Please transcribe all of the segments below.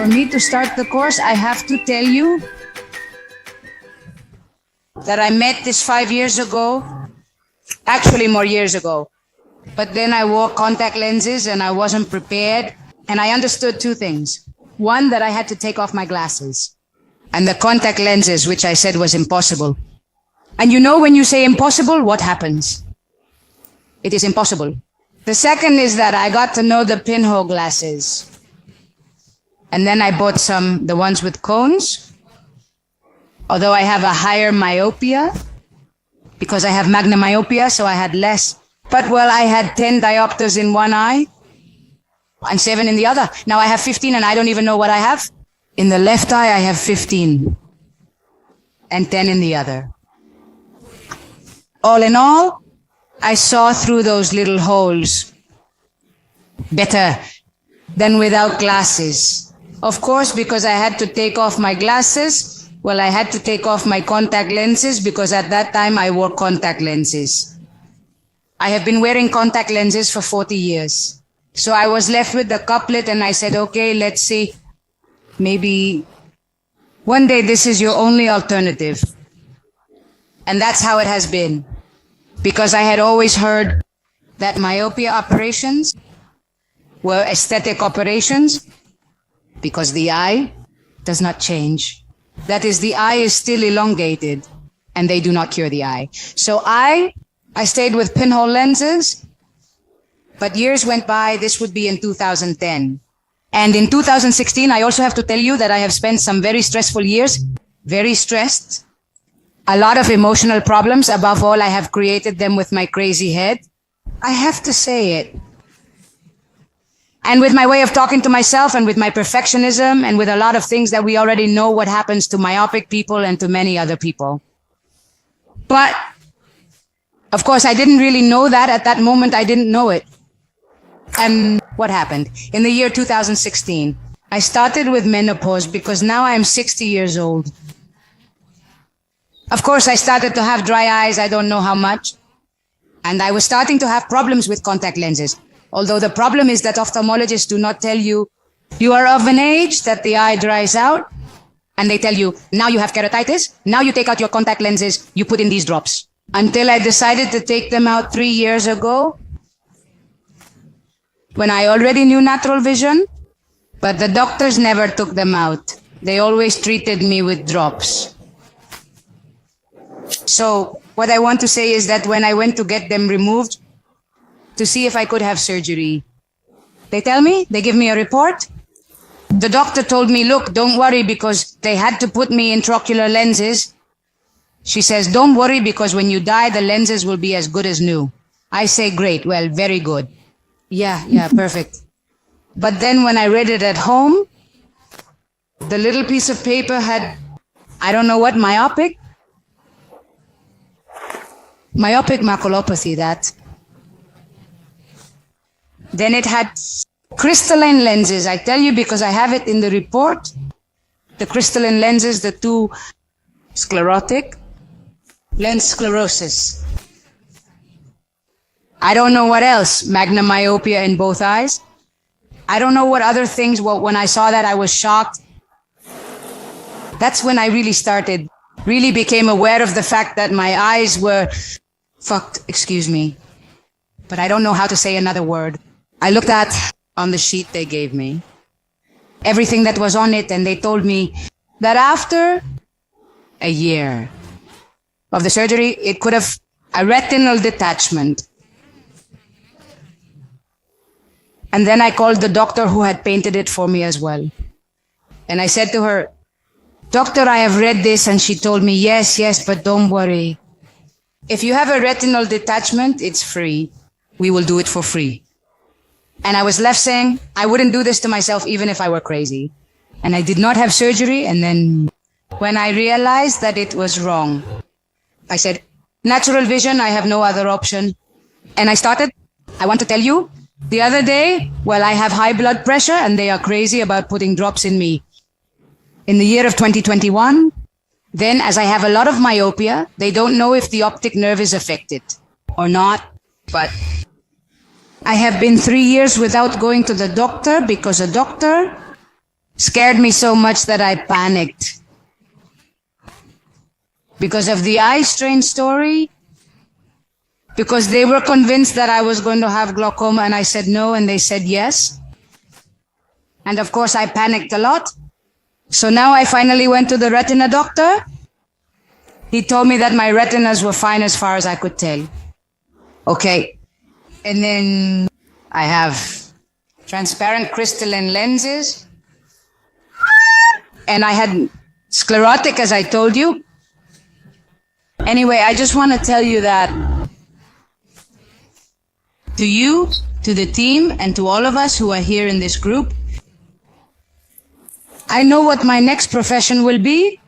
for me to start the course, I have to tell you that I met this 5 years ago, actually more years ago. But then I wore contact lenses and I wasn't prepared. And I understood two things. One, that I had to take off my glasses. And the contact lenses, which I said was impossible. And you know when you say impossible, what happens? It is impossible. The second is that I got to know the pinhole glasses. And then I bought the ones with cones. Although I have a higher myopia, because I have Magna myopia, so I had less. But well, I had 10 diopters in one eye and 7 in the other. Now I have 15 and I don't even know what I have. In the left eye, I have 15 and 10 in the other. All in all, I saw through those little holes better than without glasses. Of course, because I had to take off my glasses, well, I had to take off my contact lenses because at that time I wore contact lenses. I have been wearing contact lenses for 40 years. So I was left with the couplet and I said, okay, let's see. Maybe one day this is your only alternative. And that's how it has been. Because I had always heard that myopia operations were aesthetic operations because the eye does not change. That is, the eye is still elongated and they do not cure the eye. So I stayed with pinhole lenses, but years went by. This would be in 2010. And in 2016, I also have to tell you that I have spent some very stressful years, very stressed. A lot of emotional problems. Above all, I have created them with my crazy head. I have to say it. And with my way of talking to myself and with my perfectionism and with a lot of things that we already know what happens to myopic people and to many other people. But, of course, I didn't really know that. At that moment, I didn't know it. And what happened? In the year 2016, I started with menopause because now I am 60 years old. Of course, I started to have dry eyes, I don't know how much. And I was starting to have problems with contact lenses. Although the problem is that ophthalmologists do not tell you, you are of an age that the eye dries out. And they tell you, now you have keratitis, now you take out your contact lenses, you put in these drops. Until I decided to take them out 3 years ago, when I already knew natural vision, but the doctors never took them out. They always treated me with drops. So what I want to say is that when I went to get them removed, to see if I could have surgery, they tell me, they give me a report. The doctor told me, look, don't worry because they had to put me in intraocular lenses. She says, don't worry because when you die, the lenses will be as good as new. I say, great, well, very good. Yeah, perfect. But then when I read it at home, the little piece of paper had, I don't know what, myopic maculopathy, that. Then it had crystalline lenses. I tell you because I have it in the report. The crystalline lenses, the two sclerotic, lens sclerosis. I don't know what else. Magna myopia in both eyes. I don't know what other things. Well, when I saw that, I was shocked. That's when I really became aware of the fact that my eyes were fucked, excuse me. But I don't know how to say another word. I looked at on the sheet they gave me, everything that was on it, and they told me that after a year of the surgery, it could have a retinal detachment. And then I called the doctor who had painted it for me as well. And I said to her, Doctor, I have read this. And she told me, yes, but don't worry. If you have a retinal detachment, it's free. We will do it for free. And I was left saying, I wouldn't do this to myself even if I were crazy. And I did not have surgery. And then when I realized that it was wrong, I said, natural vision, I have no other option. And I started, I want to tell you, the other day, well, I have high blood pressure and they are crazy about putting drops in me. In the year of 2021, then as I have a lot of myopia, they don't know if the optic nerve is affected or not. But I have been 3 years without going to the doctor because a doctor scared me so much that I panicked. Because of the eye strain story, because they were convinced that I was going to have glaucoma and I said no and they said yes. And of course I panicked a lot. So now I finally went to the retina doctor. He told me that my retinas were fine as far as I could tell. Okay. And then I have transparent crystalline lenses. And I had sclerotic, as I told you. Anyway, I just want to tell you that to you, to the team, and to all of us who are here in this group, I know what my next profession will be.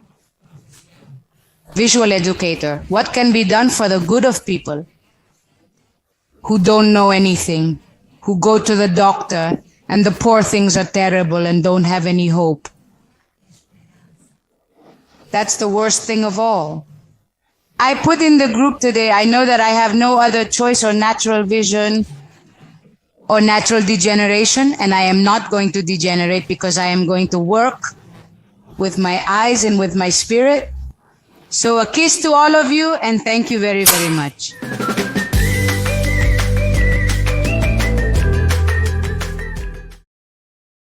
Visual educator. What can be done for the good of people who don't know anything, who go to the doctor and the poor things are terrible and don't have any hope. That's the worst thing of all. I put in the group today, I know that I have no other choice or natural vision or natural degeneration, and I am not going to degenerate because I am going to work with my eyes and with my spirit. So a kiss to all of you, and thank you very, very much.